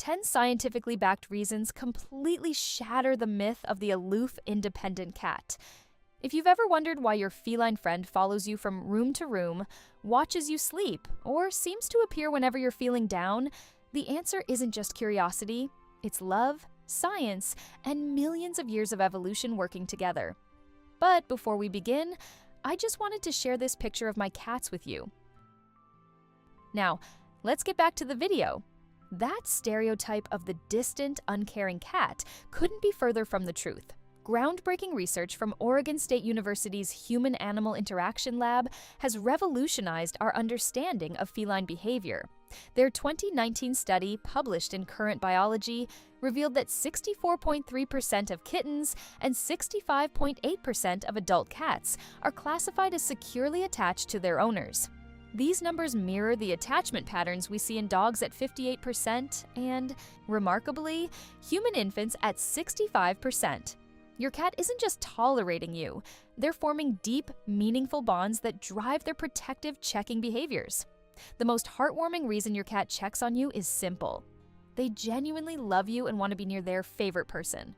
10 scientifically backed reasons completely shatter the myth of the aloof, independent cat. If you've ever wondered why your feline friend follows you from room to room, watches you sleep, or seems to appear whenever you're feeling down, the answer isn't just curiosity, it's love, science, and millions of years of evolution working together. But before we begin, I just wanted to share this picture of my cats with you. Now, let's get back to the video. That stereotype of the distant, uncaring cat couldn't be further from the truth. Groundbreaking research from Oregon State University's Human-Animal Interaction Lab has revolutionized our understanding of feline behavior. Their 2019 study, published in Current Biology, revealed that 64.3% of kittens and 65.8% of adult cats are classified as securely attached to their owners. These numbers mirror the attachment patterns we see in dogs at 58% and, remarkably, human infants at 65%. Your cat isn't just tolerating you, they're forming deep, meaningful bonds that drive their protective checking behaviors. The most heartwarming reason your cat checks on you is simple. They genuinely love you and want to be near their favorite person.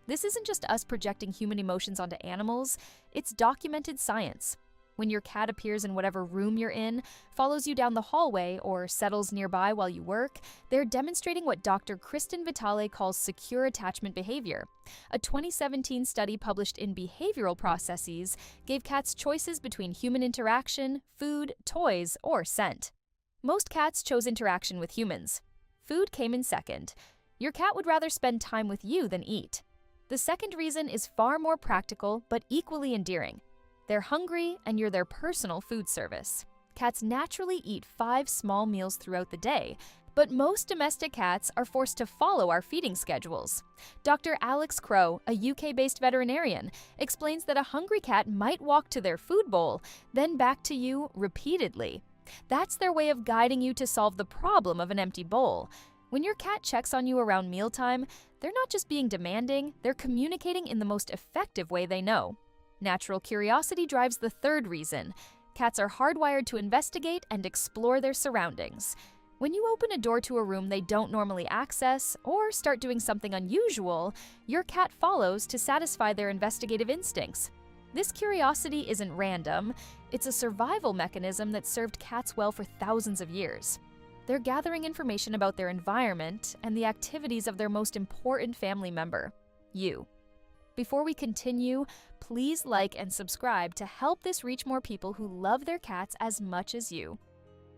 This isn't just us projecting human emotions onto animals, it's documented science. When your cat appears in whatever room you're in, follows you down the hallway, or settles nearby while you work, they're demonstrating what Dr. Kristen Vitale calls secure attachment behavior. A 2017 study published in Behavioral Processes gave cats choices between human interaction, food, toys, or scent. Most cats chose interaction with humans. Food came in second. Your cat would rather spend time with you than eat. The second reason is far more practical but equally endearing. They're hungry, and you're their personal food service. Cats naturally eat 5 small meals throughout the day, but most domestic cats are forced to follow our feeding schedules. Dr. Alex Crow, a UK-based veterinarian, explains that a hungry cat might walk to their food bowl, then back to you repeatedly. That's their way of guiding you to solve the problem of an empty bowl. When your cat checks on you around mealtime, they're not just being demanding, they're communicating in the most effective way they know. Natural curiosity drives the third reason. Cats are hardwired to investigate and explore their surroundings. When you open a door to a room they don't normally access, or start doing something unusual, your cat follows to satisfy their investigative instincts. This curiosity isn't random, it's a survival mechanism that served cats well for thousands of years. They're gathering information about their environment and the activities of their most important family member, you. Before we continue, please like and subscribe to help this reach more people who love their cats as much as you.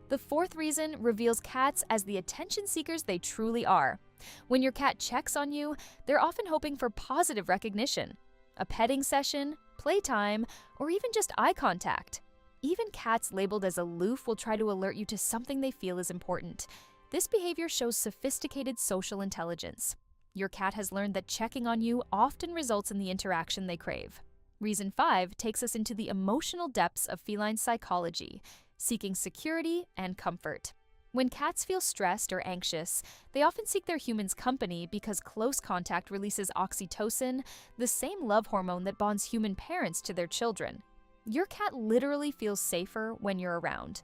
The fourth reason reveals cats as the attention seekers they truly are. When your cat checks on you, they're often hoping for positive recognition, a petting session, playtime, or even just eye contact. Even cats labeled as aloof will try to alert you to something they feel is important. This behavior shows sophisticated social intelligence. Your cat has learned that checking on you often results in the interaction they crave. Reason 5 takes us into the emotional depths of feline psychology, seeking security and comfort. When cats feel stressed or anxious, they often seek their human's company because close contact releases oxytocin, the same love hormone that bonds human parents to their children. Your cat literally feels safer when you're around.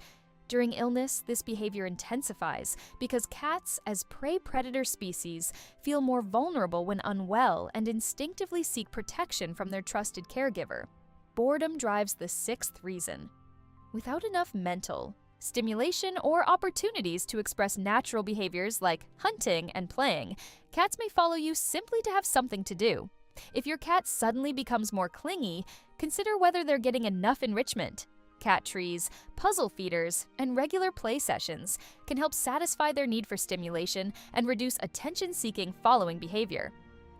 During illness, this behavior intensifies because cats, as prey-predator species, feel more vulnerable when unwell and instinctively seek protection from their trusted caregiver. Boredom drives the sixth reason. Without enough mental stimulation or opportunities to express natural behaviors like hunting and playing, cats may follow you simply to have something to do. If your cat suddenly becomes more clingy, consider whether they're getting enough enrichment. Cat trees, puzzle feeders, and regular play sessions can help satisfy their need for stimulation and reduce attention-seeking following behavior.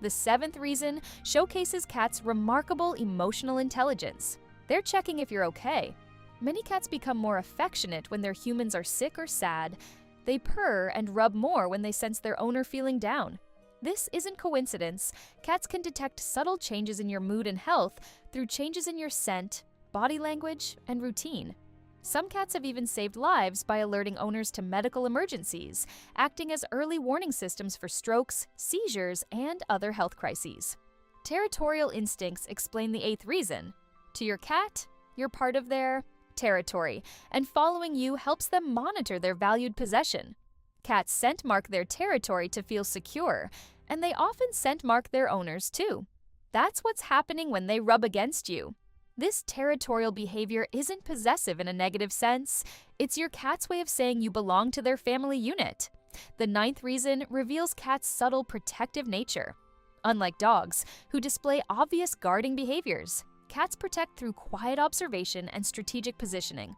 The seventh reason showcases cats' remarkable emotional intelligence. They're checking if you're okay. Many cats become more affectionate when their humans are sick or sad. They purr and rub more when they sense their owner feeling down. This isn't coincidence. Cats can detect subtle changes in your mood and health through changes in your scent, body language, and routine. Some cats have even saved lives by alerting owners to medical emergencies, acting as early warning systems for strokes, seizures, and other health crises. Territorial instincts explain the eighth reason. To your cat, you're part of their territory, and following you helps them monitor their valued possession. Cats scent mark their territory to feel secure, and they often scent mark their owners too. That's what's happening when they rub against you. This territorial behavior isn't possessive in a negative sense. It's your cat's way of saying you belong to their family unit. The ninth reason reveals cats' subtle protective nature. Unlike dogs, who display obvious guarding behaviors, cats protect through quiet observation and strategic positioning.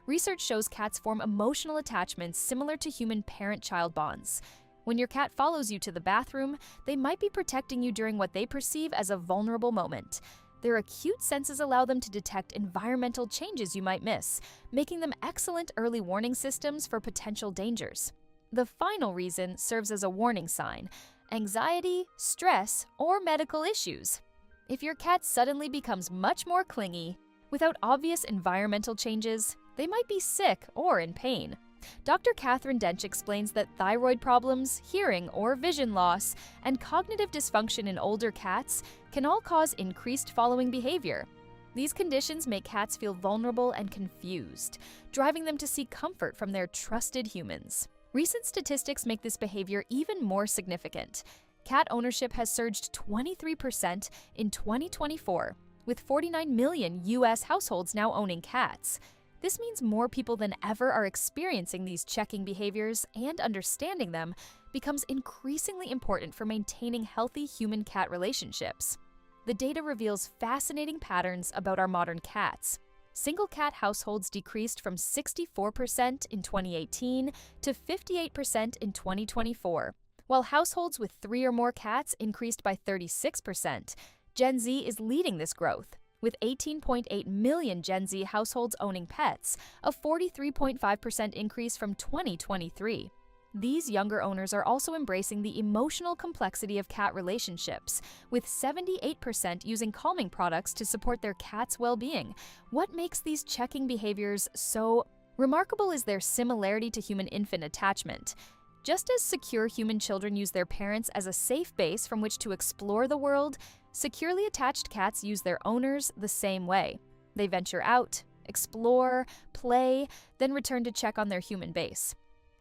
Research shows cats form emotional attachments similar to human parent-child bonds. When your cat follows you to the bathroom, they might be protecting you during what they perceive as a vulnerable moment. Their acute senses allow them to detect environmental changes you might miss, making them excellent early warning systems for potential dangers. The final reason serves as a warning sign: anxiety, stress, or medical issues. If your cat suddenly becomes much more clingy, without obvious environmental changes, they might be sick or in pain. Dr. Catherine Dench explains that thyroid problems, hearing or vision loss, and cognitive dysfunction in older cats can all cause increased following behavior. These conditions make cats feel vulnerable and confused, driving them to seek comfort from their trusted humans. Recent statistics make this behavior even more significant. Cat ownership has surged 23% in 2024, with 49 million U.S. households now owning cats. This means more people than ever are experiencing these checking behaviors, and understanding them becomes increasingly important for maintaining healthy human-cat relationships. The data reveals fascinating patterns about our modern cats. Single-cat households decreased from 64% in 2018 to 58% in 2024, while households with 3 or more cats increased by 36%. Gen Z is leading this growth, with 18.8 million Gen Z households owning pets, a 43.5% increase from 2023. These younger owners are also embracing the emotional complexity of cat relationships, with 78% using calming products to support their cat's well-being. What makes these checking behaviors so remarkable is their similarity to human infant attachment. Just as secure human children use their parents as a safe base from which to explore the world, securely attached cats use their owners the same way. They venture out, explore, play, then return to check on their human base.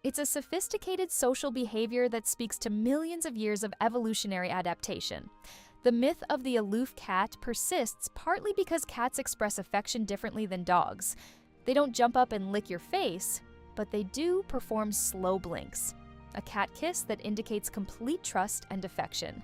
It's a sophisticated social behavior that speaks to millions of years of evolutionary adaptation. The myth of the aloof cat persists partly because cats express affection differently than dogs. They don't jump up and lick your face, but they do perform slow blinks, a cat kiss that indicates complete trust and affection.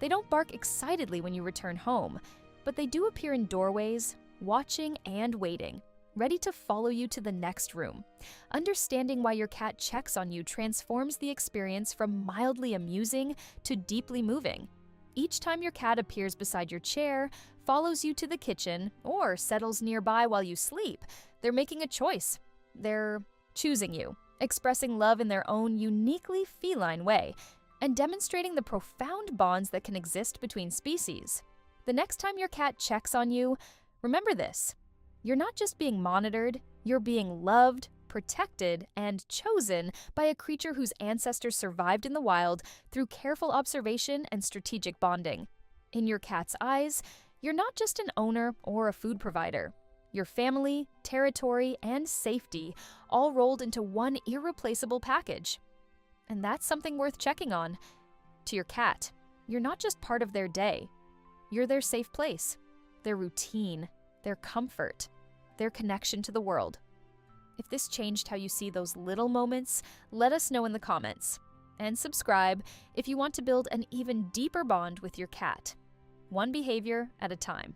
They don't bark excitedly when you return home, but they do appear in doorways, watching and waiting, ready to follow you to the next room. Understanding why your cat checks on you transforms the experience from mildly amusing to deeply moving. Each time your cat appears beside your chair, follows you to the kitchen, or settles nearby while you sleep, they're making a choice. They're choosing you, expressing love in their own uniquely feline way, and demonstrating the profound bonds that can exist between species. The next time your cat checks on you, remember this: you're not just being monitored, you're being loved, protected, and chosen by a creature whose ancestors survived in the wild through careful observation and strategic bonding. In your cat's eyes, you're not just an owner or a food provider. Your family, territory, and safety all rolled into one irreplaceable package. And that's something worth checking on. To your cat, you're not just part of their day. You're their safe place, their routine, their comfort, their connection to the world. If this changed how you see those little moments, let us know in the comments. And subscribe if you want to build an even deeper bond with your cat, one behavior at a time.